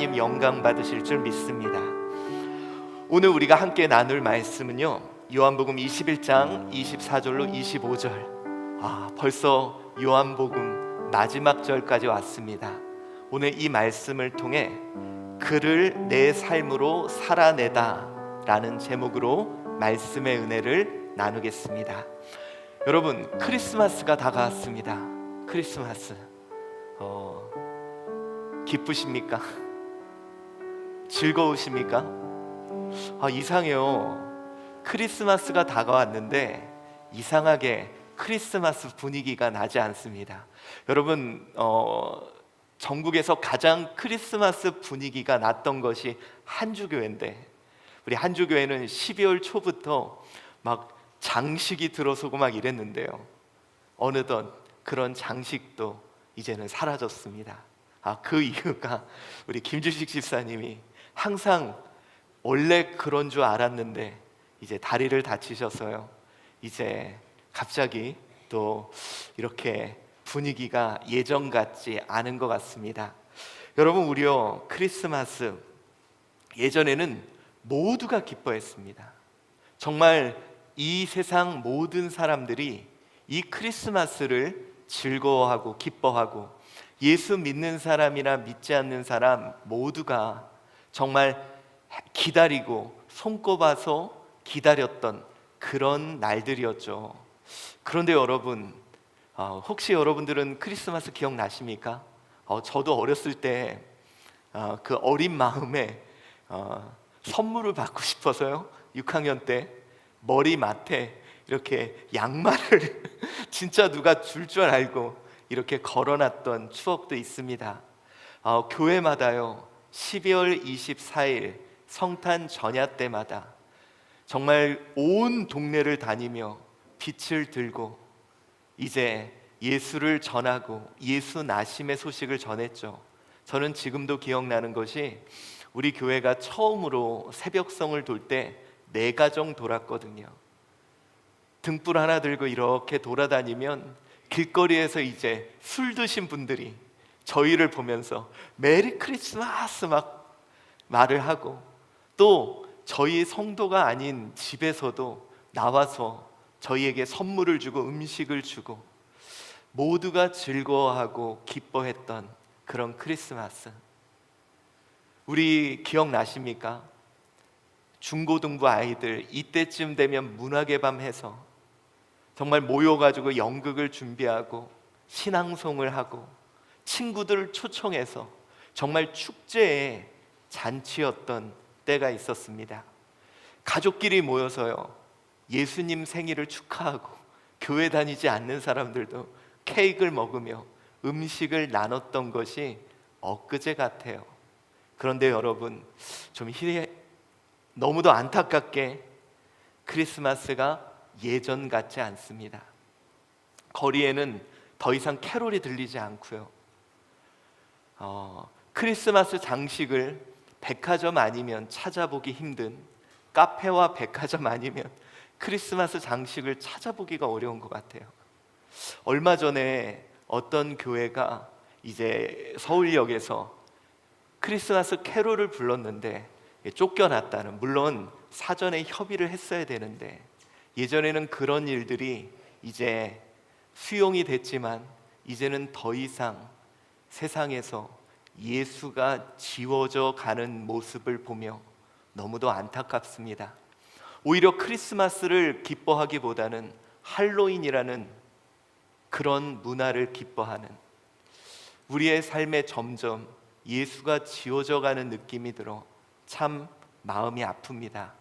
하나님 영광 받으실 줄 믿습니다. 오늘 우리가 함께 나눌 말씀은요, 요한복음 21장 24절로 25절. 벌써 요한복음 마지막 절까지 왔습니다. 오늘 이 말씀을 통해 그를 내 삶으로 살아내다 라는 제목으로 말씀의 은혜를 나누겠습니다. 여러분, 크리스마스가 다가왔습니다. 크리스마스 기쁘십니까? 즐거우십니까? 이상해요. 크리스마스가 다가왔는데 이상하게 크리스마스 분위기가 나지 않습니다. 여러분, 전국에서 가장 크리스마스 분위기가 났던 것이 한주교회인데, 우리 한주교회는 12월 초부터 막 장식이 들어서고 막 이랬는데요, 어느덧 그런 장식도 이제는 사라졌습니다. 그 이유가 우리 김주식 집사님이 항상 원래 그런 줄 알았는데 이제 다리를 다치셔서요, 이제 갑자기 또 이렇게 분위기가 예전 같지 않은 것 같습니다. 여러분, 우리요, 크리스마스 예전에는 모두가 기뻐했습니다. 정말 이 세상 모든 사람들이 이 크리스마스를 즐거워하고 기뻐하고, 예수 믿는 사람이나 믿지 않는 사람 모두가 정말 기다리고 손꼽아서 기다렸던 그런 날들이었죠. 그런데 여러분, 혹시 여러분들은 크리스마스 기억나십니까? 저도 어렸을 때 그 어린 마음에 선물을 받고 싶어서요, 6학년 때 머리맡에 이렇게 양말을 진짜 누가 줄 줄 알고 이렇게 걸어놨던 추억도 있습니다. 교회마다요, 12월 24일 성탄 전야 때마다 정말 온 동네를 다니며 빛을 들고 이제 예수를 전하고 예수 나심의 소식을 전했죠. 저는 지금도 기억나는 것이, 우리 교회가 처음으로 새벽성을 돌 때 4가정 돌았거든요. 등불 하나 들고 이렇게 돌아다니면 길거리에서 이제 술 드신 분들이 저희를 보면서 메리 크리스마스 막 말을 하고, 또 저희 성도가 아닌 집에서도 나와서 저희에게 선물을 주고 음식을 주고, 모두가 즐거워하고 기뻐했던 그런 크리스마스. 우리 기억나십니까? 중고등부 아이들 이때쯤 되면 문학의 밤 해서 정말 모여가지고 연극을 준비하고 신앙송을 하고 친구들을 초청해서 정말 축제의 잔치였던 때가 있었습니다. 가족끼리 모여서요, 예수님 생일을 축하하고, 교회 다니지 않는 사람들도 케이크를 먹으며 음식을 나눴던 것이 엊그제 같아요. 그런데 여러분, 너무도 안타깝게 크리스마스가 예전 같지 않습니다. 거리에는 더 이상 캐롤이 들리지 않고요, 크리스마스 장식을 백화점 아니면 찾아보기 힘든, 카페와 백화점 아니면 크리스마스 장식을 찾아보기가 어려운 것 같아요. 얼마 전에 어떤 교회가 이제 서울역에서 크리스마스 캐롤을 불렀는데 쫓겨났다는, 물론 사전에 협의를 했어야 되는데, 예전에는 그런 일들이 이제 수용이 됐지만 이제는 더 이상 세상에서 예수가 지워져 가는 모습을 보며 너무도 안타깝습니다. 오히려 크리스마스를 기뻐하기보다는 할로윈이라는 그런 문화를 기뻐하는, 우리의 삶에 점점 예수가 지워져 가는 느낌이 들어 참 마음이 아픕니다.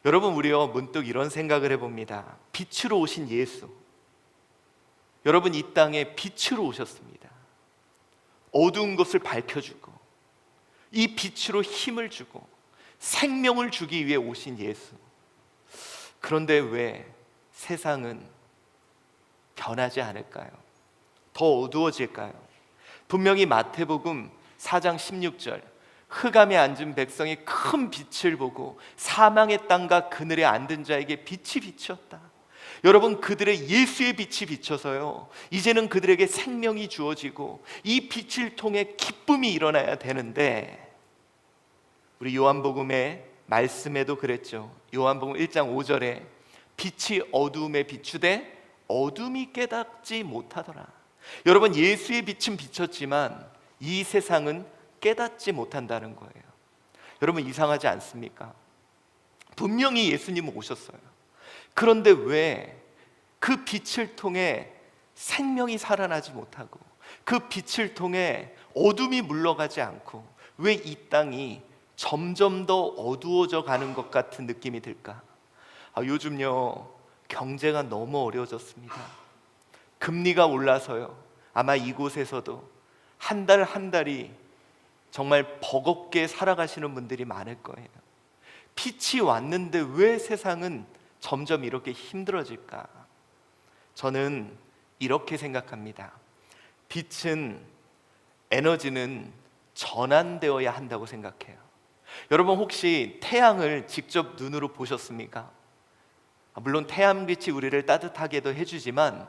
여러분, 우리요, 문득 이런 생각을 해봅니다. 빛으로 오신 예수, 여러분, 이 땅에 빛으로 오셨습니다. 어두운 것을 밝혀주고 이 빛으로 힘을 주고 생명을 주기 위해 오신 예수. 그런데 왜 세상은 변하지 않을까요? 더 어두워질까요? 분명히 마태복음 4장 16절, 흑암에 앉은 백성이 큰 빛을 보고 사망의 땅과 그늘에 앉은 자에게 빛이 비쳤다. 여러분, 그들의 예수의 빛이 비쳐서요, 이제는 그들에게 생명이 주어지고 이 빛을 통해 기쁨이 일어나야 되는데, 우리 요한복음의 말씀에도 그랬죠. 요한복음 1장 5절에 빛이 어두움에 비추되 어둠이 깨닫지 못하더라. 여러분, 예수의 빛은 비쳤지만 이 세상은 깨닫지 못한다는 거예요. 여러분, 이상하지 않습니까? 분명히 예수님은 오셨어요. 그런데 왜 그 빛을 통해 생명이 살아나지 못하고 그 빛을 통해 어둠이 물러가지 않고 왜 이 땅이 점점 더 어두워져 가는 것 같은 느낌이 들까? 요즘요, 경제가 너무 어려워졌습니다. 금리가 올라서요, 아마 이곳에서도 한 달 한 달이 정말 버겁게 살아가시는 분들이 많을 거예요. 빛이 왔는데 왜 세상은 점점 이렇게 힘들어질까? 저는 이렇게 생각합니다. 빛은, 에너지는 전환되어야 한다고 생각해요. 여러분, 혹시 태양을 직접 눈으로 보셨습니까? 물론 태양빛이 우리를 따뜻하게도 해주지만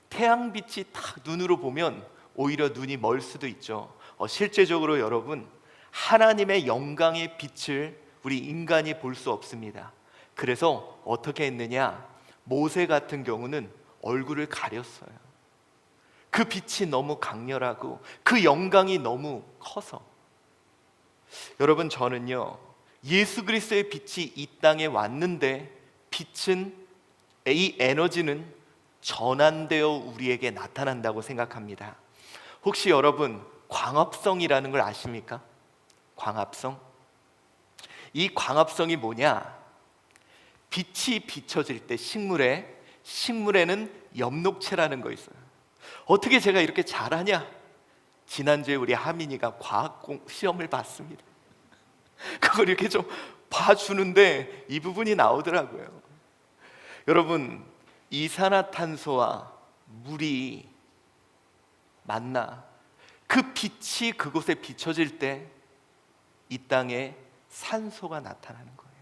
태양빛이 딱 눈으로 보면 오히려 눈이 멀 수도 있죠. 실제적으로 여러분, 하나님의 영광의 빛을 우리 인간이 볼 수 없습니다. 그래서 어떻게 했느냐? 모세 같은 경우는 얼굴을 가렸어요. 그 빛이 너무 강렬하고 그 영광이 너무 커서. 여러분, 저는요, 예수 그리스도의 빛이 이 땅에 왔는데 빛은, 이 에너지는 전환되어 우리에게 나타난다고 생각합니다. 혹시 여러분 광합성이라는 걸 아십니까? 광합성? 이 광합성이 뭐냐? 빛이 비춰질 때 식물에는 엽록체라는 거 있어요. 어떻게 제가 이렇게 잘하냐? 지난주에 우리 하민이가 과학 시험을 봤습니다. 그걸 이렇게 좀 봐주는데 이 부분이 나오더라고요. 여러분, 이산화탄소와 물이 만나 그 빛이 그곳에 비춰질 때 이 땅에 산소가 나타나는 거예요.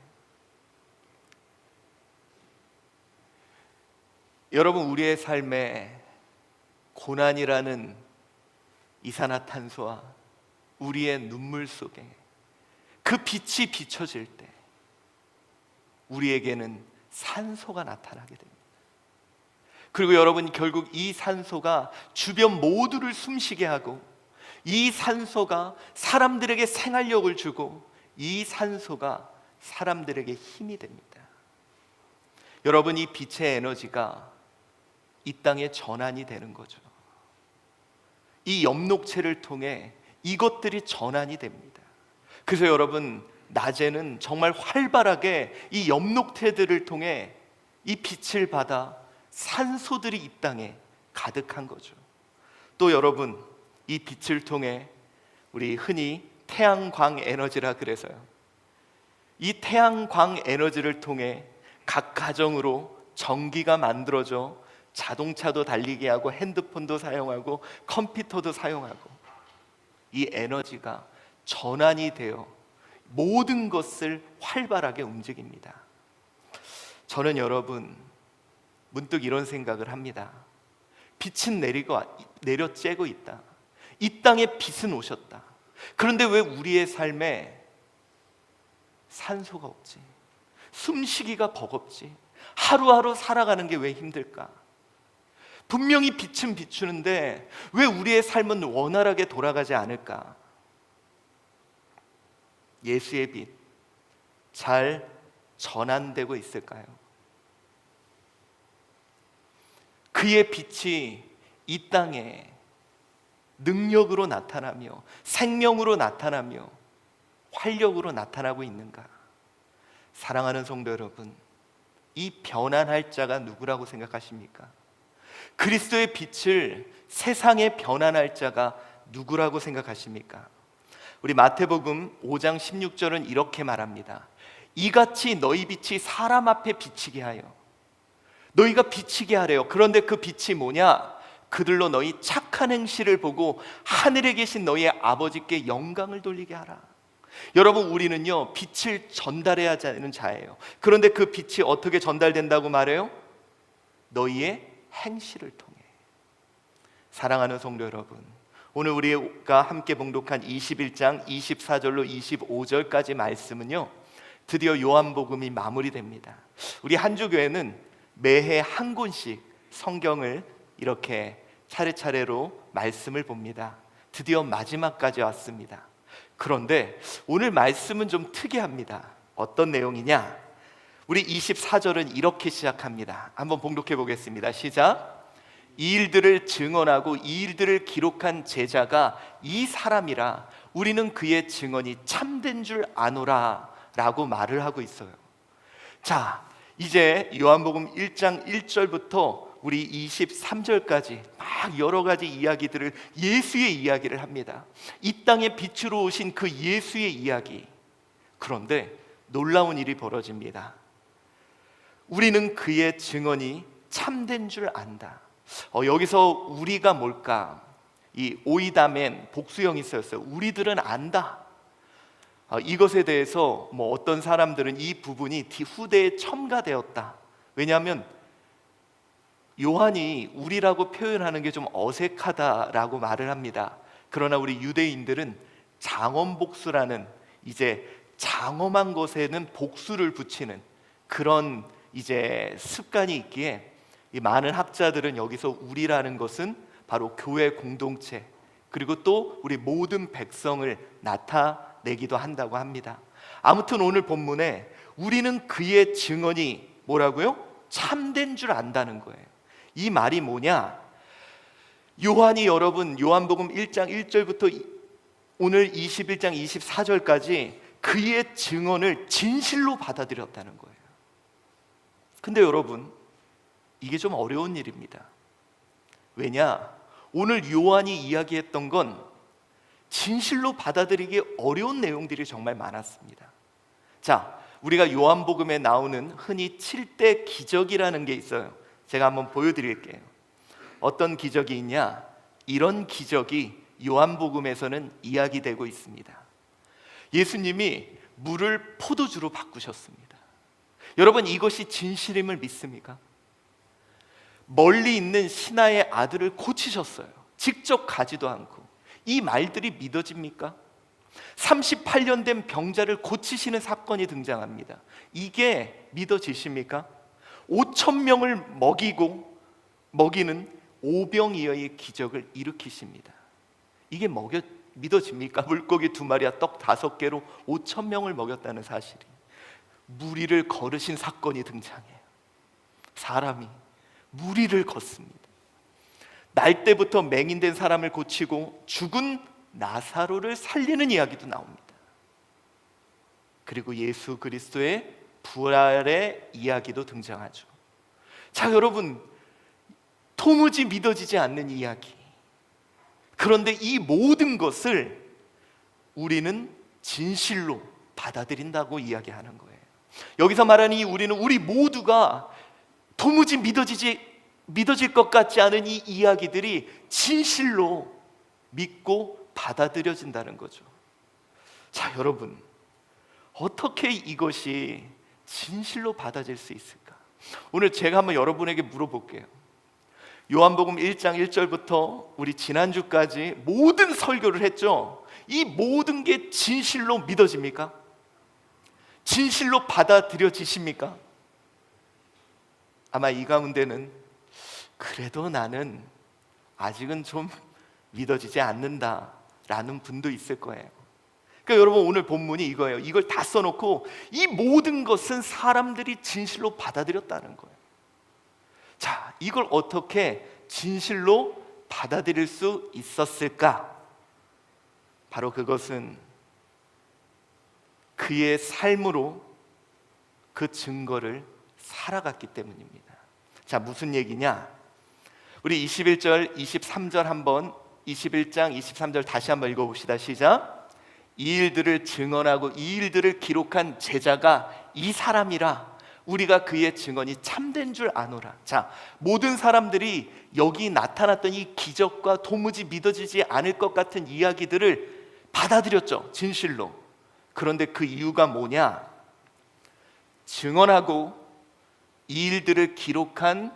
여러분, 우리의 삶에 고난이라는 이산화탄소와 우리의 눈물 속에 그 빛이 비춰질 때 우리에게는 산소가 나타나게 됩니다. 그리고 여러분, 결국 이 산소가 주변 모두를 숨쉬게 하고, 이 산소가 사람들에게 생활력을 주고, 이 산소가 사람들에게 힘이 됩니다. 여러분, 이 빛의 에너지가 이 땅에 전환이 되는 거죠. 이 엽록체를 통해 이것들이 전환이 됩니다. 그래서 여러분, 낮에는 정말 활발하게 이 엽록체들을 통해 이 빛을 받아 산소들이 이 땅에 가득한 거죠. 또 여러분, 이 빛을 통해 우리 흔히 태양광 에너지라 그래서요, 이 태양광 에너지를 통해 각 가정으로 전기가 만들어져 자동차도 달리게 하고 핸드폰도 사용하고 컴퓨터도 사용하고, 이 에너지가 전환이 되어 모든 것을 활발하게 움직입니다. 저는 여러분, 문득 이런 생각을 합니다. 빛은 내려쬐고 있다. 이 땅에 빛은 오셨다. 그런데 왜 우리의 삶에 산소가 없지? 숨쉬기가 버겁지? 하루하루 살아가는 게 왜 힘들까? 분명히 빛은 비추는데 왜 우리의 삶은 원활하게 돌아가지 않을까? 예수의 빛 잘 전환되고 있을까요? 그의 빛이 이 땅에 능력으로 나타나며 생명으로 나타나며 활력으로 나타나고 있는가? 사랑하는 성도 여러분, 이 변환할 자가 누구라고 생각하십니까? 그리스도의 빛을 세상에 변환할 자가 누구라고 생각하십니까? 우리 마태복음 5장 16절은 이렇게 말합니다. 이같이 너희 빛이 사람 앞에 비치게 하여, 너희가 비치게 하래요. 그런데 그 빛이 뭐냐? 그들로 너희 착한 행실을 보고 하늘에 계신 너희의 아버지께 영광을 돌리게 하라. 여러분, 우리는요, 빛을 전달해야 하는 자예요. 그런데 그 빛이 어떻게 전달된다고 말해요? 너희의 행실을 통해. 사랑하는 성도 여러분, 오늘 우리가 함께 봉독한 21장 24절로 25절까지 말씀은요, 드디어 요한복음이 마무리됩니다. 우리 한주교회는 매해 한 권씩 성경을 이렇게 차례차례로 말씀을 봅니다. 드디어 마지막까지 왔습니다. 그런데 오늘 말씀은 좀 특이합니다. 어떤 내용이냐? 우리 24절은 이렇게 시작합니다. 한번 봉독해 보겠습니다. 시작. 이 일들을 증언하고 이 일들을 기록한 제자가 이 사람이라 우리는 그의 증언이 참된 줄 아노라 라고 말을 하고 있어요. 자, 이제 요한복음 1장 1절부터 우리 23절까지 막 여러 가지 이야기들을, 예수의 이야기를 합니다. 이 땅에 빛으로 오신 그 예수의 이야기. 그런데 놀라운 일이 벌어집니다. 우리는 그의 증언이 참된 줄 안다. 여기서 우리가 뭘까? 이 오이다멘 복수형이 쓰였어요. 우리들은 안다. 이것에 대해서 어떤 사람들은 이 부분이 후대에 첨가되었다. 왜냐하면 요한이 우리라고 표현하는 게 좀 어색하다라고 말을 합니다. 그러나 우리 유대인들은 장엄복수라는, 이제 장엄한 것에는 복수를 붙이는 그런 이제 습관이 있기에 이 많은 학자들은 여기서 우리라는 것은 바로 교회 공동체, 그리고 또 우리 모든 백성을 나타내기도 한다고 합니다. 아무튼 오늘 본문에 우리는 그의 증언이 뭐라고요? 참된 줄 안다는 거예요. 이 말이 뭐냐? 요한이, 여러분, 요한복음 1장 1절부터 오늘 21장 24절까지 그의 증언을 진실로 받아들였다는 거예요. 근데 여러분, 이게 좀 어려운 일입니다. 왜냐? 오늘 요한이 이야기했던 건 진실로 받아들이기 어려운 내용들이 정말 많았습니다. 자, 우리가 요한복음에 나오는 흔히 7대 기적이라는 게 있어요. 제가 한번 보여드릴게요. 어떤 기적이 있냐? 이런 기적이 요한복음에서는 이야기되고 있습니다. 예수님이 물을 포도주로 바꾸셨습니다. 여러분, 이것이 진실임을 믿습니까? 멀리 있는 신하의 아들을 고치셨어요. 직접 가지도 않고. 이 말들이 믿어집니까? 38년 된 병자를 고치시는 사건이 등장합니다. 이게 믿어지십니까? 5,000명을 먹이는 오병이어의 기적을 일으키십니다. 이게 믿어집니까? 물고기 2마리와 떡 5개로 5,000명을 먹였다는 사실이. 물 위를 걸으신 사건이 등장해요. 사람이 물 위를 걷습니다. 날 때부터 맹인된 사람을 고치고 죽은 나사로를 살리는 이야기도 나옵니다. 그리고 예수 그리스도의 부활의 이야기도 등장하죠. 자, 여러분, 도무지 믿어지지 않는 이야기. 그런데 이 모든 것을 우리는 진실로 받아들인다고 이야기하는 거예요. 여기서 말하는 이 우리는, 우리 모두가 도무지 믿어질 것 같지 않은 이 이야기들이 진실로 믿고 받아들여진다는 거죠. 자, 여러분, 어떻게 이것이 진실로 받아질 수 있을까? 오늘 제가 한번 여러분에게 물어볼게요. 요한복음 1장 1절부터 우리 지난주까지 모든 설교를 했죠. 이 모든 게 진실로 믿어집니까? 진실로 받아들여지십니까? 아마 이 가운데는 그래도 나는 아직은 좀 믿어지지 않는다라는 분도 있을 거예요. 그러니까 여러분, 오늘 본문이 이거예요. 이걸 다 써놓고 이 모든 것은 사람들이 진실로 받아들였다는 거예요. 자, 이걸 어떻게 진실로 받아들일 수 있었을까? 바로 그것은 그의 삶으로 그 증거를 살아갔기 때문입니다. 자, 무슨 얘기냐? 우리 21절, 23절 한번, 21장 23절 다시 한번 읽어봅시다. 시작. 이 일들을 증언하고 이 일들을 기록한 제자가 이 사람이라 우리가 그의 증언이 참된 줄 아노라. 자, 모든 사람들이 여기 나타났던 이 기적과 도무지 믿어지지 않을 것 같은 이야기들을 받아들였죠, 진실로. 그런데 그 이유가 뭐냐? 증언하고 이 일들을 기록한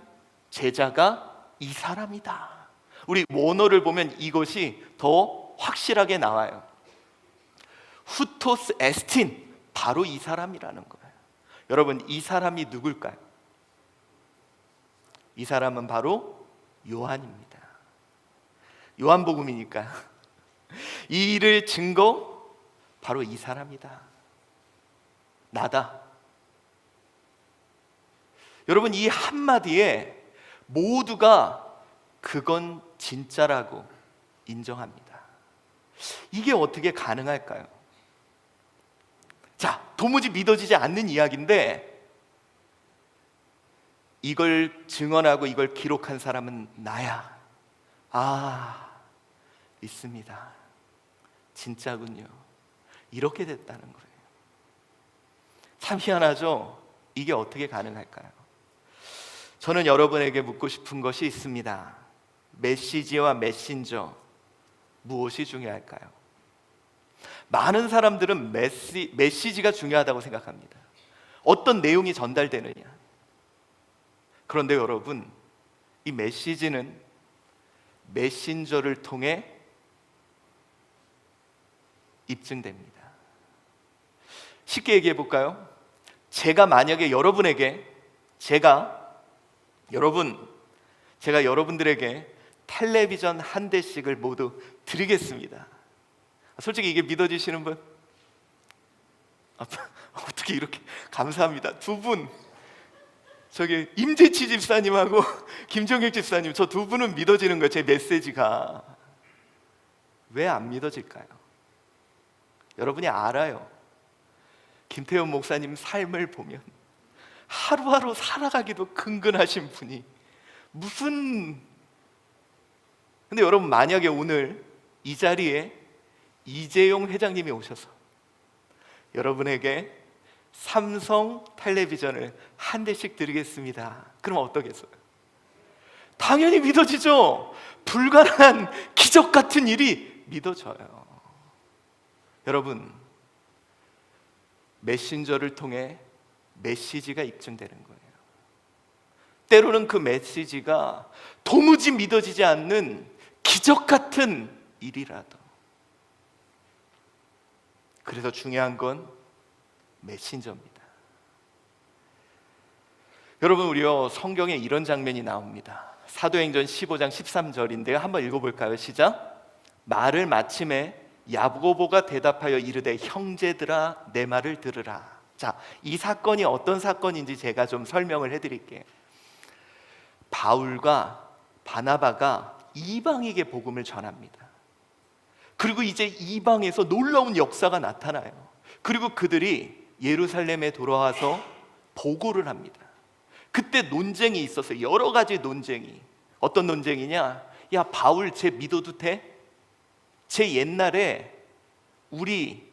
제자가 이 사람이다. 우리 원어를 보면 이것이 더 확실하게 나와요. 후토스 에스틴, 바로 이 사람이라는 거예요. 여러분, 이 사람이 누굴까요? 이 사람은 바로 요한입니다. 요한복음이니까 이 일을 증거, 바로 이 사람이다. 나다. 여러분, 이 한마디에 모두가 그건 진짜라고 인정합니다. 이게 어떻게 가능할까요? 자, 도무지 믿어지지 않는 이야기인데 이걸 증언하고 이걸 기록한 사람은 나야. 아, 믿습니다. 진짜군요. 이렇게 됐다는 거예요. 참 희한하죠? 이게 어떻게 가능할까요? 저는 여러분에게 묻고 싶은 것이 있습니다. 메시지와 메신저, 무엇이 중요할까요? 많은 사람들은 메시지가 중요하다고 생각합니다. 어떤 내용이 전달되느냐. 그런데 여러분, 이 메시지는 메신저를 통해 입증됩니다. 쉽게 얘기해 볼까요? 제가 만약에 제가 여러분들에게 텔레비전 한 대씩을 모두 드리겠습니다. 솔직히 이게 믿어지시는 분? 어떻게 이렇게 감사합니다. 두 분, 저기 임재치 집사님하고 김정혁 집사님, 저 두 분은 믿어지는 거예요. 제 메시지가. 왜 안 믿어질까요? 여러분이 알아요. 김태현 목사님 삶을 보면 하루하루 살아가기도 근근하신 분이 근데 여러분, 만약에 오늘 이 자리에 이재용 회장님이 오셔서 여러분에게 삼성 텔레비전을 한 대씩 드리겠습니다. 그럼 어떠겠어요? 당연히 믿어지죠. 불가능한 기적 같은 일이 믿어져요. 여러분, 메신저를 통해 메시지가 입증되는 거예요. 때로는 그 메시지가 도무지 믿어지지 않는 기적 같은 일이라도. 그래서 중요한 건 메신저입니다. 여러분, 우리요, 성경에 이런 장면이 나옵니다. 사도행전 15장 13절인데요. 한번 읽어볼까요? 시작. 말을 마침에 야고보가 대답하여 이르되 형제들아 내 말을 들으라. 자, 이 사건이 어떤 사건인지 제가 좀 설명을 해드릴게요. 바울과 바나바가 이방에게 복음을 전합니다. 그리고 이제 이방에서 놀라운 역사가 나타나요. 그리고 그들이 예루살렘에 돌아와서 보고를 합니다. 그때 논쟁이 있었어요. 여러 가지 논쟁이. 어떤 논쟁이냐? 야, 바울 쟤 믿어도 돼? 쟤 옛날에 우리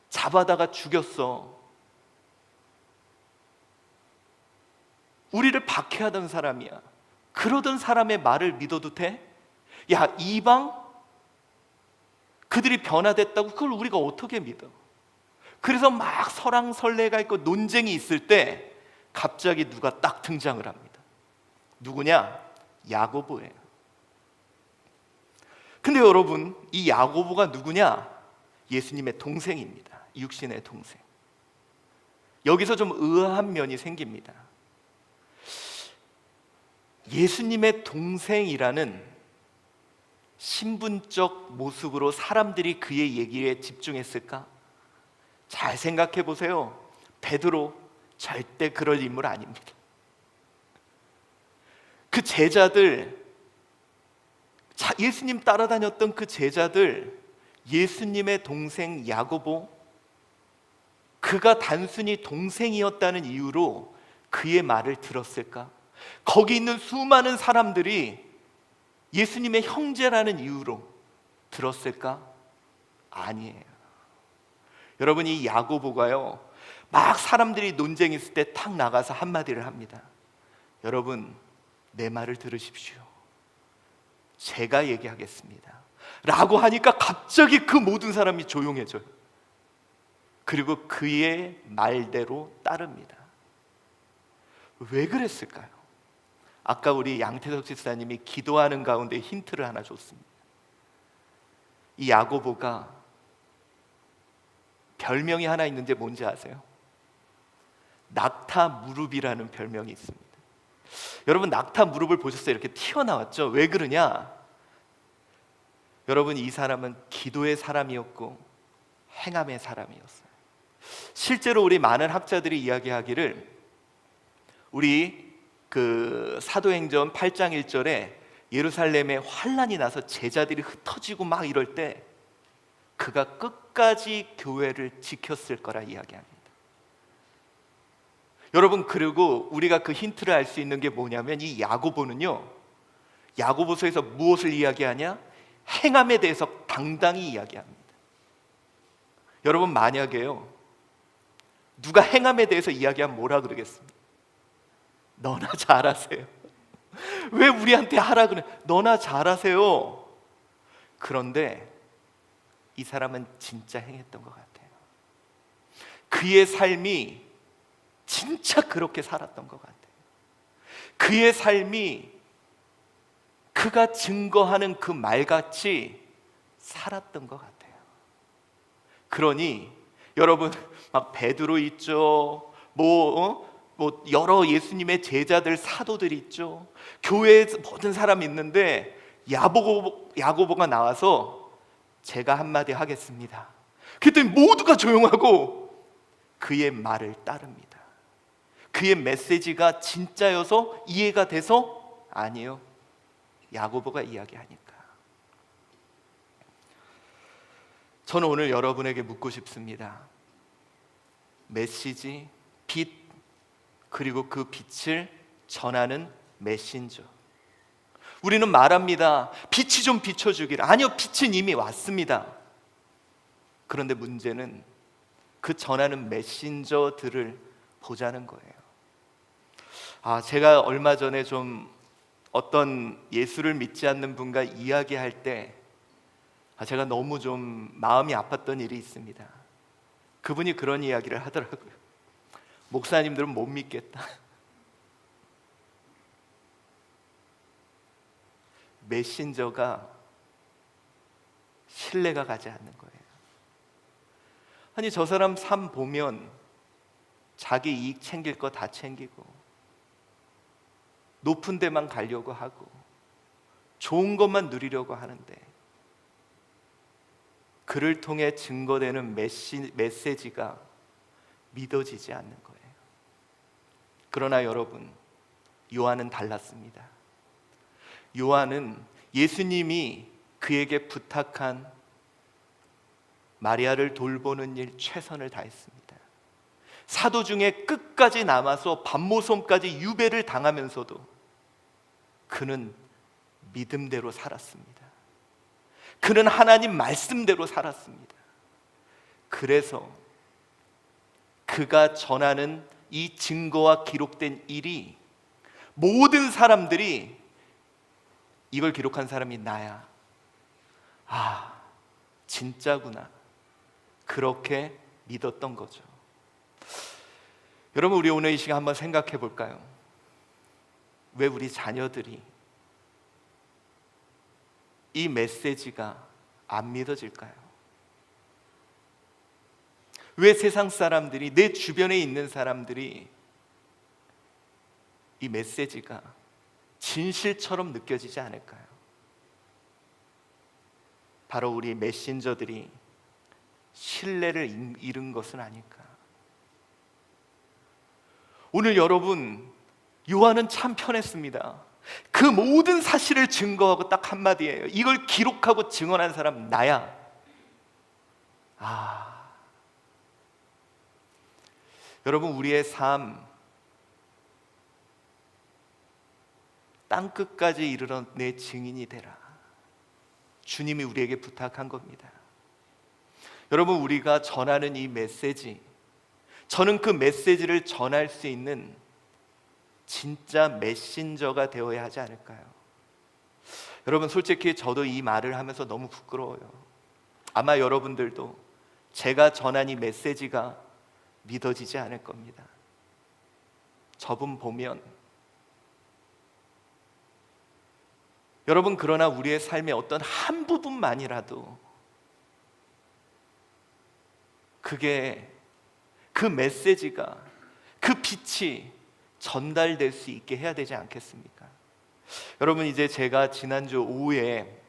잡아다가 죽였어. 우리를 박해하던 사람이야. 그러던 사람의 말을 믿어도 돼? 야, 이방? 그들이 변화됐다고 그걸 우리가 어떻게 믿어? 그래서 막 설왕설래가 있고 논쟁이 있을 때 갑자기 누가 딱 등장을 합니다. 누구냐? 야고보예요. 근데 여러분, 이 야고보가 누구냐? 예수님의 동생입니다. 육신의 동생. 여기서 좀 의아한 면이 생깁니다. 예수님의 동생이라는 신분적 모습으로 사람들이 그의 얘기에 집중했을까? 잘 생각해 보세요. 베드로 절대 그럴 인물 아닙니다. 그 제자들, 예수님 따라다녔던 그 제자들, 예수님의 동생 야고보, 그가 단순히 동생이었다는 이유로 그의 말을 들었을까? 거기 있는 수많은 사람들이 예수님의 형제라는 이유로 들었을까? 아니에요. 여러분, 이 야고보가요, 막 사람들이 논쟁이 있을 때 탁 나가서 한마디를 합니다. 여러분, 내 말을 들으십시오. 제가 얘기하겠습니다 라고 하니까 갑자기 그 모든 사람이 조용해져요. 그리고 그의 말대로 따릅니다. 왜 그랬을까요? 아까 우리 양태석 집사님이 기도하는 가운데 힌트를 하나 줬습니다. 이 야고보가 별명이 하나 있는데 뭔지 아세요? 낙타 무릎이라는 별명이 있습니다. 여러분, 낙타 무릎을 보셨어요? 이렇게 튀어나왔죠? 왜 그러냐? 여러분, 이 사람은 기도의 사람이었고 행함의 사람이었어요. 실제로 우리 많은 학자들이 이야기하기를, 우리 그 사도행전 8장 1절에 예루살렘에 환란이 나서 제자들이 흩어지고 막 이럴 때 그가 끝까지 교회를 지켰을 거라 이야기합니다. 여러분, 그리고 우리가 그 힌트를 알 수 있는 게 뭐냐면, 이 야고보는요, 야고보서에서 무엇을 이야기하냐? 행함에 대해서 당당히 이야기합니다. 여러분, 만약에요, 누가 행함에 대해서 이야기하면 뭐라 그러겠습니까? 너나 잘하세요. 왜 우리한테 하라 그래? 너나 잘하세요. 그런데 이 사람은 진짜 행했던 것 같아요. 그의 삶이 진짜 그렇게 살았던 것 같아요. 그의 삶이 그가 증거하는 그 말같이 살았던 것 같아요. 그러니 여러분, 막 베드로 있죠, 뭐 여러 예수님의 제자들, 사도들 있죠, 교회에 모든 사람이 있는데 야고보가 나와서 제가 한마디 하겠습니다. 그랬더니 모두가 조용하고 그의 말을 따릅니다. 그의 메시지가 진짜여서 이해가 돼서? 아니에요. 야고보가 이야기하니까. 저는 오늘 여러분에게 묻고 싶습니다. 메시지, 빛, 그리고 그 빛을 전하는 메신저. 우리는 말합니다. 빛이 좀 비춰주길. 아니요, 빛은 이미 왔습니다. 그런데 문제는 그 전하는 메신저들을 보자는 거예요. 제가 얼마 전에 좀 어떤 예수를 믿지 않는 분과 이야기할 때 제가 너무 좀 마음이 아팠던 일이 있습니다. 그분이 그런 이야기를 하더라고요. 목사님들은 못 믿겠다. 메신저가 신뢰가 가지 않는 거예요. 아니, 저 사람 삶 보면 자기 이익 챙길 거 다 챙기고 높은 데만 가려고 하고 좋은 것만 누리려고 하는데, 그를 통해 증거되는 메시지가 믿어지지 않는 거예요. 그러나 여러분, 요한은 달랐습니다. 요한은 예수님이 그에게 부탁한 마리아를 돌보는 일 최선을 다했습니다. 사도 중에 끝까지 남아서 밤모섬까지 유배를 당하면서도 그는 믿음대로 살았습니다. 그는 하나님 말씀대로 살았습니다. 그래서 그가 전하는 이 증거와 기록된 일이 모든 사람들이, 이걸 기록한 사람이 나야, 진짜구나, 그렇게 믿었던 거죠. 여러분, 우리 오늘 이 시간 한번 생각해 볼까요? 왜 우리 자녀들이 이 메시지가 안 믿어질까요? 왜 세상 사람들이, 내 주변에 있는 사람들이 이 메시지가 진실처럼 느껴지지 않을까요? 바로 우리 메신저들이 신뢰를 잃은 것은 아닐까. 오늘 여러분, 요한은 참 편했습니다. 그 모든 사실을 증거하고 딱 한마디예요. 이걸 기록하고 증언한 사람 나야. 여러분, 우리의 삶 땅끝까지 이르러 내 증인이 되라. 주님이 우리에게 부탁한 겁니다. 여러분, 우리가 전하는 이 메시지, 저는 그 메시지를 전할 수 있는 진짜 메신저가 되어야 하지 않을까요? 여러분, 솔직히 저도 이 말을 하면서 너무 부끄러워요. 아마 여러분들도 제가 전한 이 메시지가 믿어지지 않을 겁니다. 저분 보면 여러분, 그러나 우리의 삶의 어떤 한 부분만이라도 그게, 그 메시지가, 그 빛이 전달될 수 있게 해야 되지 않겠습니까? 여러분, 이제 제가 지난주 오후에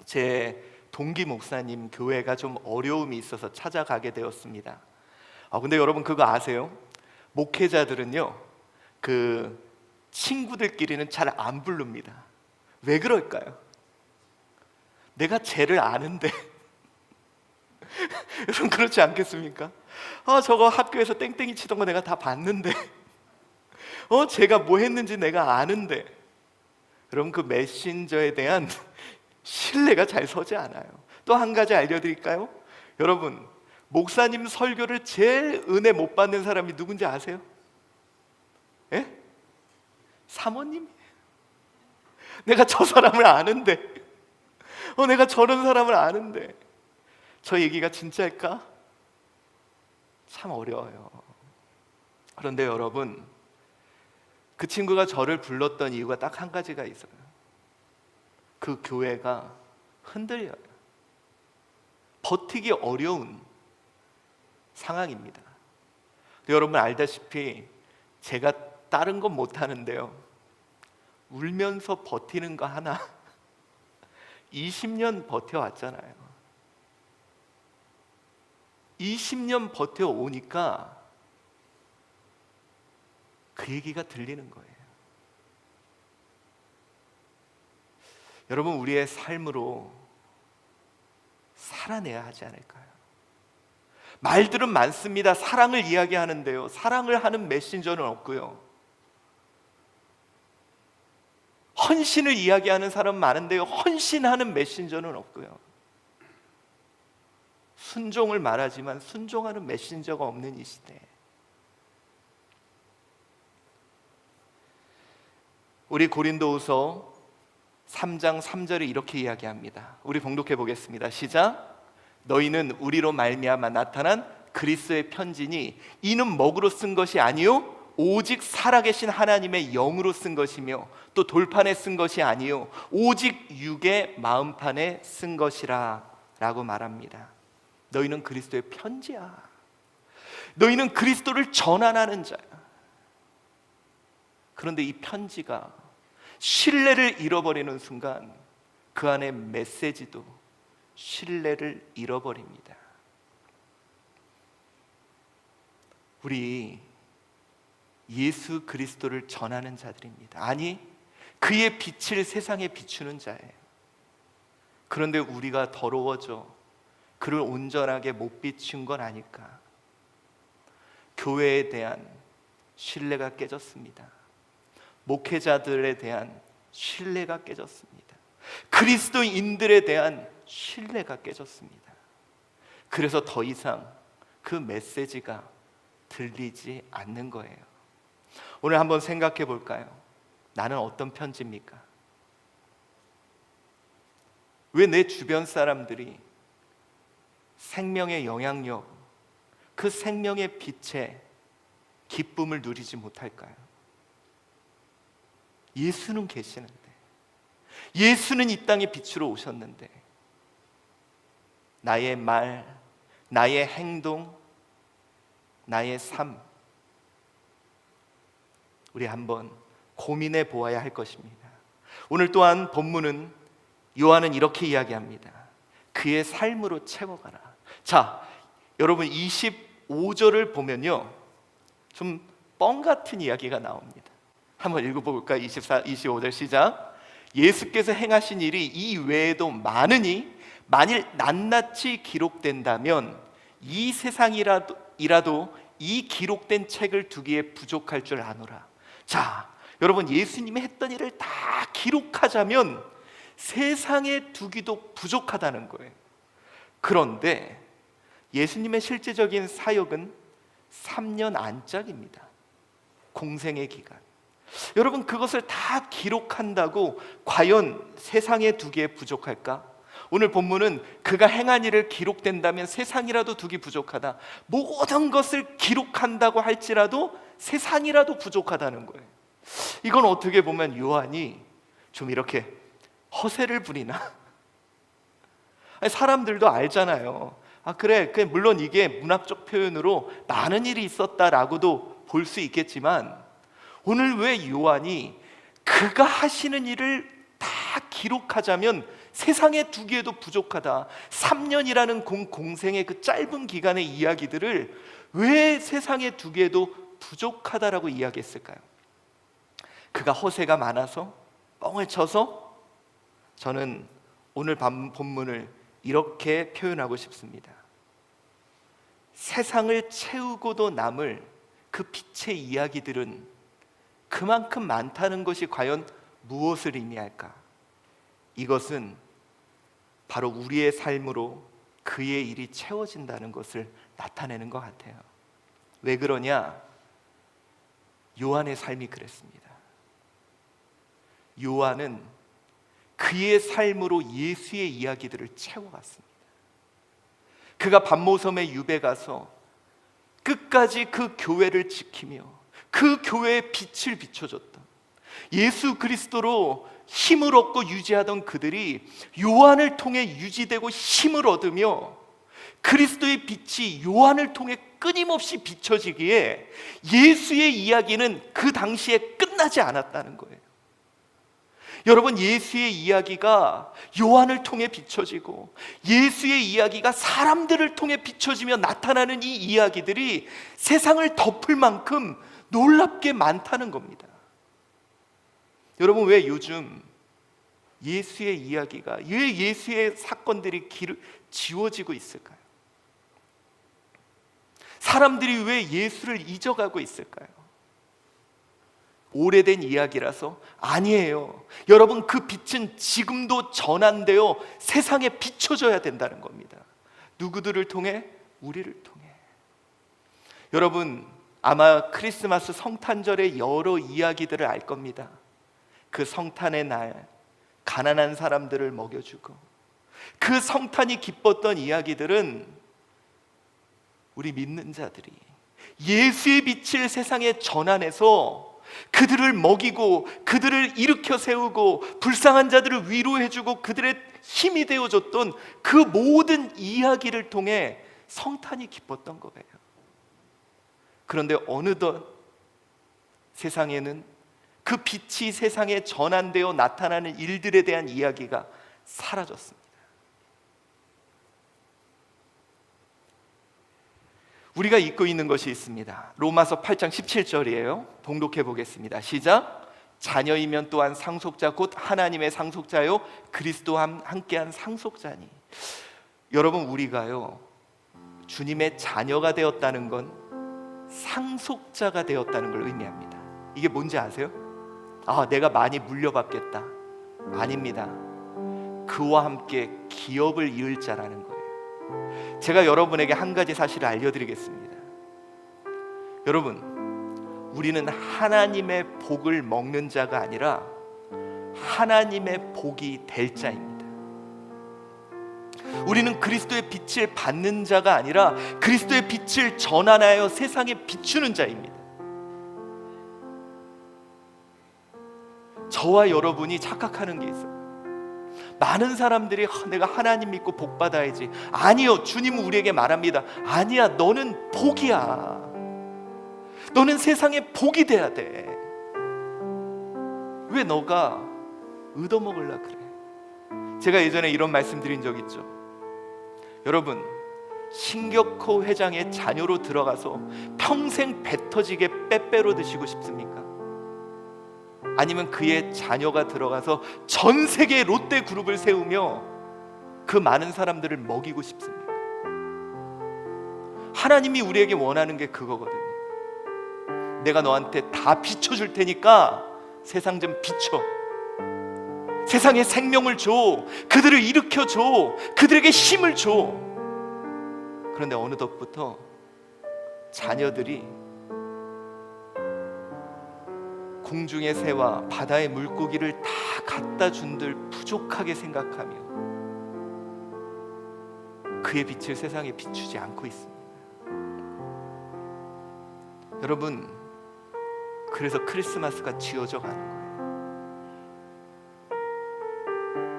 제 동기 목사님 교회가 좀 어려움이 있어서 찾아가게 되었습니다. 근데 여러분, 그거 아세요? 목회자들은요, 그 친구들끼리는 잘 안 부릅니다. 왜 그럴까요? 내가 쟤를 아는데 여러분, 그렇지 않겠습니까? 저거 학교에서 땡땡이 치던 거 내가 다 봤는데 제가 뭐 했는지 내가 아는데. 여러분, 그 메신저에 대한 신뢰가 잘 서지 않아요. 또 한 가지 알려드릴까요? 여러분, 목사님 설교를 제일 은혜 못 받는 사람이 누군지 아세요? 예? 사모님. 내가 저 사람을 아는데, 내가 저런 사람을 아는데 저 얘기가 진짜일까? 참 어려워요. 그런데 여러분, 그 친구가 저를 불렀던 이유가 딱 한 가지가 있어요. 그 교회가 흔들려요. 버티기 어려운 상황입니다. 여러분 알다시피 제가 다른 건 못하는데요, 울면서 버티는 거 하나 20년 버텨왔잖아요. 20년 버텨오니까 그 얘기가 들리는 거예요. 여러분, 우리의 삶으로 살아내야 하지 않을까요? 말들은 많습니다. 사랑을 이야기하는데요, 사랑을 하는 메신저는 없고요. 헌신을 이야기하는 사람은 많은데요, 헌신하는 메신저는 없고요. 순종을 말하지만 순종하는 메신저가 없는 이 시대, 우리 고린도후서 3장 3절에 이렇게 이야기합니다. 우리 봉독해 보겠습니다. 시작. 너희는 우리로 말미암아 나타난 그리스도의 편지니 이는 먹으로 쓴 것이 아니요 오직 살아계신 하나님의 영으로 쓴 것이며 또 돌판에 쓴 것이 아니요 오직 육의 마음판에 쓴 것이라 라고 말합니다. 너희는 그리스도의 편지야. 너희는 그리스도를 전환하는 자야. 그런데 이 편지가 신뢰를 잃어버리는 순간 그 안에 메시지도 신뢰를 잃어버립니다. 우리 예수 그리스도를 전하는 자들입니다. 아니, 그의 빛을 세상에 비추는 자예요. 그런데 우리가 더러워져 그를 온전하게 못 비춘 건 아닐까? 교회에 대한 신뢰가 깨졌습니다. 목회자들에 대한 신뢰가 깨졌습니다. 그리스도인들에 대한 신뢰가 깨졌습니다. 그래서 더 이상 그 메시지가 들리지 않는 거예요. 오늘 한번 생각해 볼까요? 나는 어떤 편지입니까? 왜 내 주변 사람들이 생명의 영향력, 그 생명의 빛에 기쁨을 누리지 못할까요? 예수는 계시는데, 예수는 이 땅에 빛으로 오셨는데 나의 말, 나의 행동, 나의 삶, 우리 한번 고민해 보아야 할 것입니다. 오늘 또한 본문은, 요한은 이렇게 이야기합니다. 그의 삶으로 채워가라. 자, 여러분 25절을 보면요, 좀 뻥 같은 이야기가 나옵니다. 한번 읽어볼까요? 25절 시작. 예수께서 행하신 일이 이 외에도 많으니 만일 낱낱이 기록된다면 이 세상이라도 이 기록된 책을 두기에 부족할 줄 아노라. 자, 여러분, 예수님이 했던 일을 다 기록하자면 세상에 두기도 부족하다는 거예요. 그런데 예수님의 실제적인 사역은 3년 안짝입니다. 공생의 기간. 여러분, 그것을 다 기록한다고 과연 세상에 두기에 부족할까? 오늘 본문은 그가 행한 일을 기록된다면 세상이라도 두기 부족하다. 모든 것을 기록한다고 할지라도 세상이라도 부족하다는 거예요. 이건 어떻게 보면 요한이 좀 이렇게 허세를 부리나? 아니, 사람들도 알잖아요. 그래, 물론 이게 문학적 표현으로 많은 일이 있었다라고도 볼 수 있겠지만, 오늘 왜 요한이 그가 하시는 일을 다 기록하자면 세상에 두기에도 부족하다, 3년이라는 공생의 그 짧은 기간의 이야기들을 왜 세상에 두기에도 부족하다라고 이야기했을까요? 그가 허세가 많아서, 뻥을 쳐서? 저는 오늘 본문을 이렇게 표현하고 싶습니다. 세상을 채우고도 남을 그 빛의 이야기들은 그만큼 많다는 것이 과연 무엇을 의미할까? 이것은 바로 우리의 삶으로 그의 일이 채워진다는 것을 나타내는 것 같아요. 왜 그러냐? 요한의 삶이 그랬습니다. 요한은 그의 삶으로 예수의 이야기들을 채워갔습니다. 그가 반모섬의 유배 가서 끝까지 그 교회를 지키며 그 교회의 빛을 비춰줬던, 예수 그리스도로 힘을 얻고 유지하던 그들이 요한을 통해 유지되고 힘을 얻으며 그리스도의 빛이 요한을 통해 끊임없이 비춰지기에 예수의 이야기는 그 당시에 끝나지 않았다는 거예요. 여러분, 예수의 이야기가 요한을 통해 비춰지고 예수의 이야기가 사람들을 통해 비춰지며 나타나는 이 이야기들이 세상을 덮을 만큼 놀랍게 많다는 겁니다. 여러분, 왜 요즘 예수의 이야기가, 왜 예수의 사건들이 지워지고 있을까요? 사람들이 왜 예수를 잊어가고 있을까요? 오래된 이야기라서? 아니에요. 여러분, 그 빛은 지금도 전환되어 세상에 비춰져야 된다는 겁니다. 누구들을 통해? 우리를 통해. 여러분, 아마 크리스마스 성탄절의 여러 이야기들을 알 겁니다. 그 성탄의 날 가난한 사람들을 먹여주고, 그 성탄이 기뻤던 이야기들은 우리 믿는 자들이 예수의 빛을 세상에 전환해서 그들을 먹이고 그들을 일으켜 세우고 불쌍한 자들을 위로해주고 그들의 힘이 되어줬던 그 모든 이야기를 통해 성탄이 기뻤던 거예요. 그런데 어느덧 세상에는 그 빛이 세상에 전환되어 나타나는 일들에 대한 이야기가 사라졌습니다. 우리가 잊고 있는 것이 있습니다. 로마서 8장 17절이에요. 봉독해 보겠습니다. 시작. 자녀이면 또한 상속자 곧 하나님의 상속자요 그리스도와 함께한 상속자니. 여러분, 우리가요 주님의 자녀가 되었다는 건 상속자가 되었다는 걸 의미합니다. 이게 뭔지 아세요? 내가 많이 물려받겠다. 아닙니다. 그와 함께 기업을 이을 자라는 거예요. 제가 여러분에게 한 가지 사실을 알려드리겠습니다. 여러분, 우리는 하나님의 복을 먹는 자가 아니라 하나님의 복이 될 자입니다. 우리는 그리스도의 빛을 받는 자가 아니라 그리스도의 빛을 전환하여 세상에 비추는 자입니다. 저와 여러분이 착각하는 게 있어요. 많은 사람들이 내가 하나님 믿고 복 받아야지. 아니요, 주님은 우리에게 말합니다. 아니야, 너는 복이야. 너는 세상에 복이 돼야 돼. 왜 너가 얻어먹으려고 그래? 제가 예전에 이런 말씀 드린 적 있죠. 여러분, 신격호 회장의 자녀로 들어가서 평생 배 터지게 빼빼로 드시고 싶습니까? 아니면 그의 자녀가 들어가서 전 세계 롯데 그룹을 세우며 그 많은 사람들을 먹이고 싶습니까? 하나님이 우리에게 원하는 게 그거거든요. 내가 너한테 다 비춰줄 테니까 세상 좀 비춰. 세상에 생명을 줘. 그들을 일으켜줘. 그들에게 힘을 줘. 그런데 어느덧부터 자녀들이 공중의 새와 바다의 물고기를 다 갖다 준들 부족하게 생각하며 그의 빛을 세상에 비추지 않고 있습니다. 여러분, 그래서 크리스마스가 지어져 가는 거예요.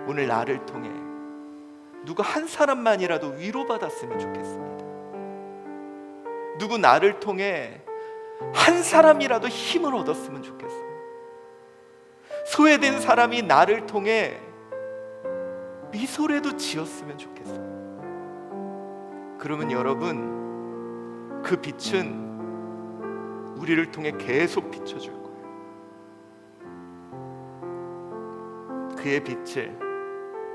오늘 나를 통해 누구 한 사람만이라도 위로받았으면 좋겠습니다. 누구 나를 통해 한 사람이라도 힘을 얻었으면 좋겠어요. 소외된 사람이 나를 통해 미소라도 지었으면 좋겠어요. 그러면 여러분, 그 빛은 우리를 통해 계속 비춰줄 거예요. 그의 빛을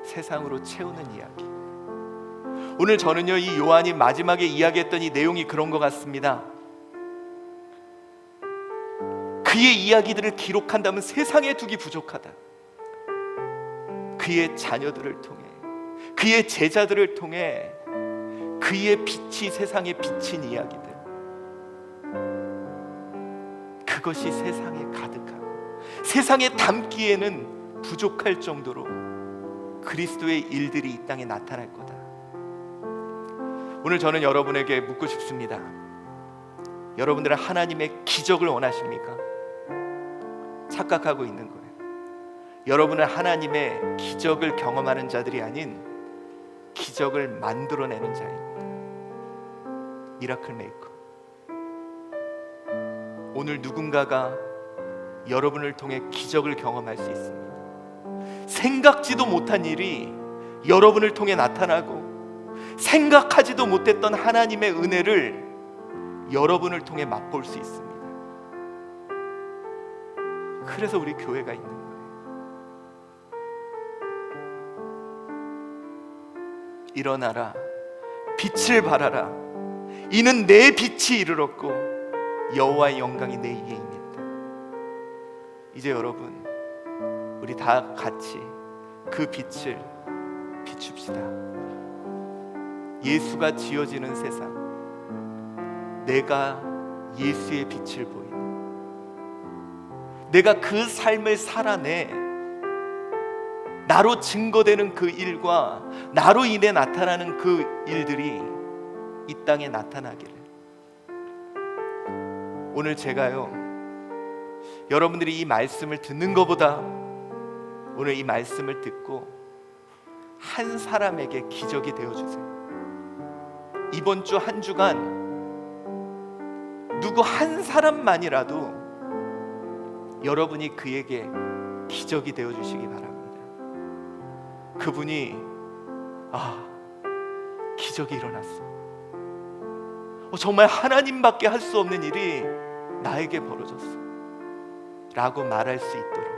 세상으로 채우는 이야기. 오늘 저는요, 이 요한이 마지막에 이야기했던 이 내용이 그런 것 같습니다. 그의 이야기들을 기록한다면 세상에 두기 부족하다. 그의 자녀들을 통해, 그의 제자들을 통해 그의 빛이 세상에 비친 이야기들, 그것이 세상에 가득하고 세상에 담기에는 부족할 정도로 그리스도의 일들이 이 땅에 나타날 거다. 오늘 저는 여러분에게 묻고 싶습니다. 여러분들은 하나님의 기적을 원하십니까? 착각하고 있는 거예요. 여러분은 하나님의 기적을 경험하는 자들이 아닌 기적을 만들어내는 자입니다. 미라클 메이커. 오늘 누군가가 여러분을 통해 기적을 경험할 수 있습니다. 생각지도 못한 일이 여러분을 통해 나타나고 생각하지도 못했던 하나님의 은혜를 여러분을 통해 맛볼 수 있습니다. 그래서 우리 교회가 있는 거예요. 일어나라, 빛을 발하라. 이는 내 빛이 이르렀고 여호와의 영광이 내 위에 임했다. 이제 여러분, 우리 다 같이 그 빛을 비춥시다. 예수가 지어지는 세상, 내가 예수의 빛을 보이는, 내가 그 삶을 살아내 나로 증거되는 그 일과 나로 인해 나타나는 그 일들이 이 땅에 나타나기를. 오늘 제가요, 여러분들이 이 말씀을 듣는 것보다 오늘 이 말씀을 듣고 한 사람에게 기적이 되어주세요. 이번 주 한 주간 누구 한 사람만이라도 여러분이 그에게 기적이 되어주시기 바랍니다. 그분이 기적이 일어났어, 정말 하나님밖에 할 수 없는 일이 나에게 벌어졌어 라고 말할 수 있도록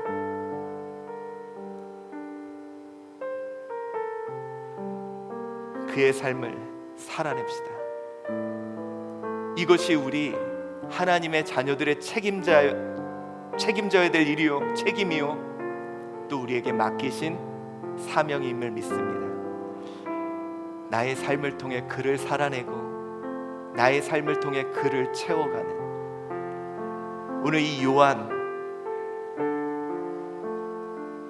그의 삶을 살아냅시다. 이것이 우리 하나님의 자녀들의 책임져야 될 일이요, 책임이요, 또 우리에게 맡기신 사명임을 믿습니다. 나의 삶을 통해 그를 살아내고 나의 삶을 통해 그를 채워가는, 오늘 이 요한,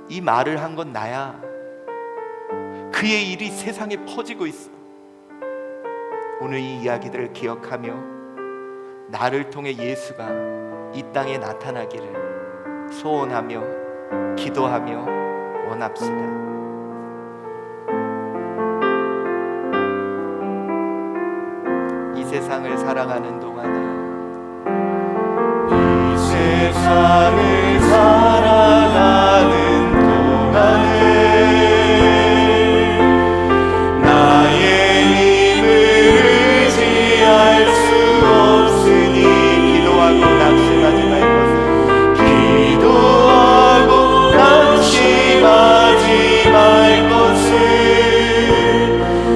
이 말을 한 건 나야. 그의 일이 세상에 퍼지고 있어. 오늘 이 이야기들을 기억하며 나를 통해 예수가 이 땅에 나타나기를 소원하며 기도하며 원합시다. 이 세상을 살아가는 동안에, 이 세상을 살아가는 동안에 나의 힘을 의지할 수 없으니 기도하고 낙심하지 말 것을, 기도하고 낙심하지 말 것을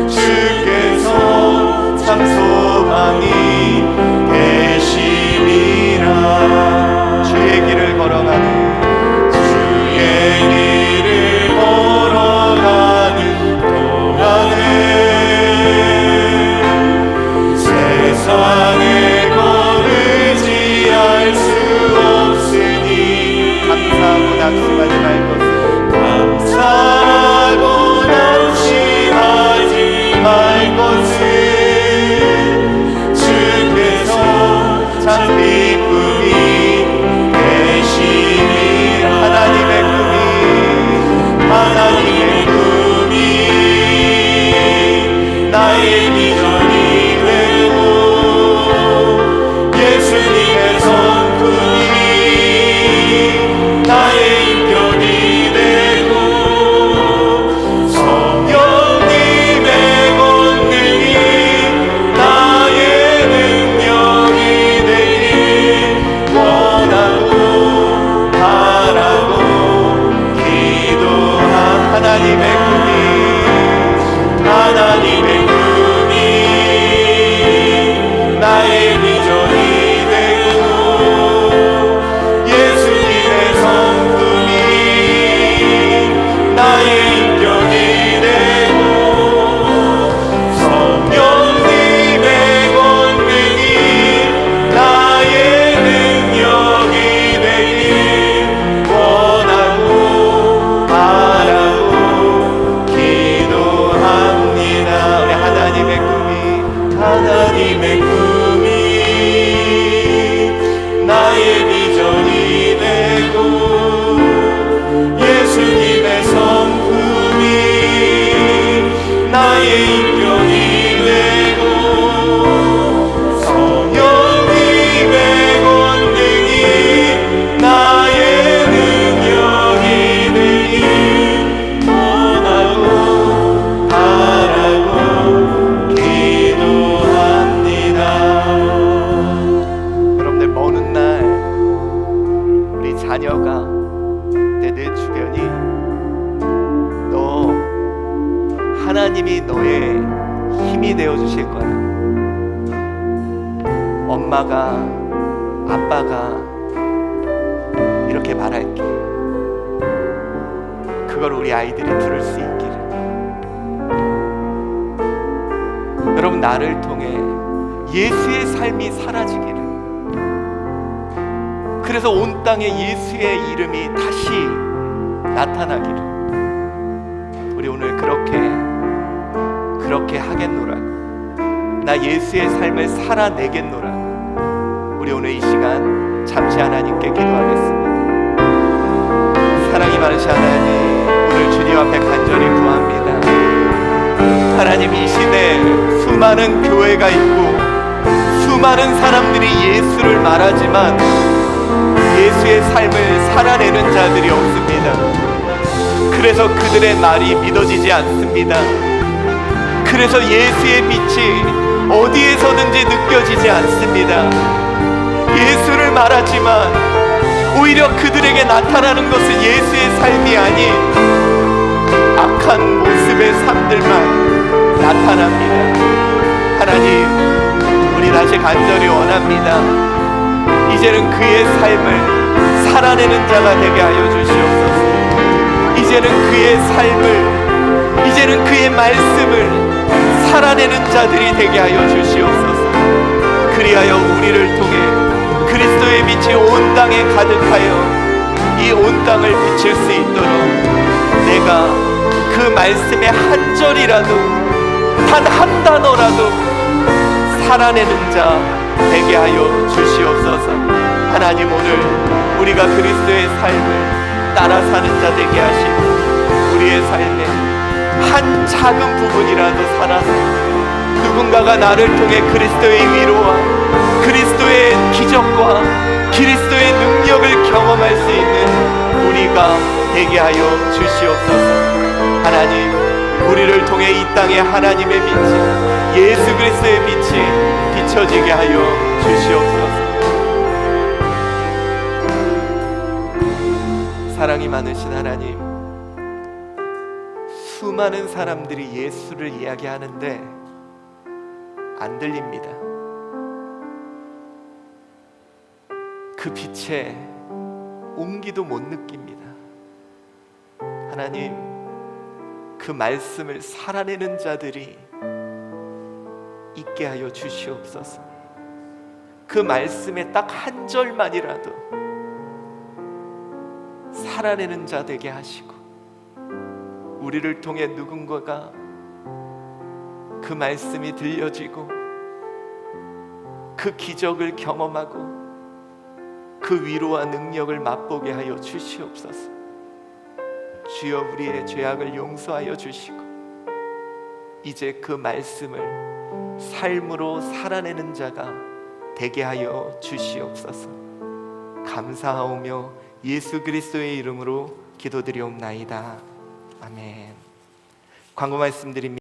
주께서 참 소망이 되시리라. 주의 길을 걸어가는 하나님이 너의 힘이 되어 주실 거야. 엄마가, 아빠가 이렇게 말할게. 그걸 우리 아이들이 들을 수 있기를. 여러분, 나를 통해 예수의 삶이 사라지기를. 그래서 온 땅에 예수의 이름이 다시 나타나기를. 우리 오늘 그렇게 하겠노라고. 나 예수의 삶을 살아내겠노라고. 우리 오늘 이 시간 잠시 하나님께 기도하겠습니다. 사랑이 많으신 하나님, 오늘 주님 앞에 간절히 구합니다. 하나님, 이 시대에 수많은 교회가 있고 수많은 사람들이 예수를 말하지만 예수의 삶을 살아내는 자들이 없습니다. 그래서 그들의 말이 믿어지지 않습니다. 그래서 예수의 빛이 어디에서든지 느껴지지 않습니다. 예수를 말하지만 오히려 그들에게 나타나는 것은 예수의 삶이 아닌 악한 모습의 삶들만 나타납니다. 하나님, 우리 다시 간절히 원합니다. 이제는 그의 삶을 살아내는 자가 되게 하여 주시옵소서. 이제는 그의 삶을, 이제는 그의 말씀을 살아내는 자들이 되게 하여 주시옵소서. 그리하여 우리를 통해 그리스도의 빛이 온 땅에 가득하여 이 온 땅을 비칠 수 있도록 내가 그 말씀의 한 절이라도, 단 한 단어라도 살아내는 자 되게 하여 주시옵소서. 하나님, 오늘 우리가 그리스도의 삶을 따라 사는 자 되게 하시고 우리의 삶에 한 작은 부분이라도 살아서 누군가가 나를 통해 그리스도의 위로와 그리스도의 기적과 그리스도의 능력을 경험할 수 있는 우리가 되게 하여 주시옵소서. 하나님, 우리를 통해 이 땅에 하나님의 빛이, 예수 그리스도의 빛이 비춰지게 하여 주시옵소서. 사랑이 많으신 하나님, 수많은 사람들이 예수를 이야기하는데 안 들립니다. 그 빛에 온기도 못 느낍니다. 하나님, 그 말씀을 살아내는 자들이 있게 하여 주시옵소서. 그 말씀에 딱 한 절만이라도 살아내는 자 되게 하시고 우리를 통해 누군가가 그 말씀이 들려지고 그 기적을 경험하고 그 위로와 능력을 맛보게 하여 주시옵소서. 주여, 우리의 죄악을 용서하여 주시고 이제 그 말씀을 삶으로 살아내는 자가 되게 하여 주시옵소서. 감사하오며 예수 그리스도의 이름으로 기도드리옵나이다. 아멘. 광고 말씀드립니다.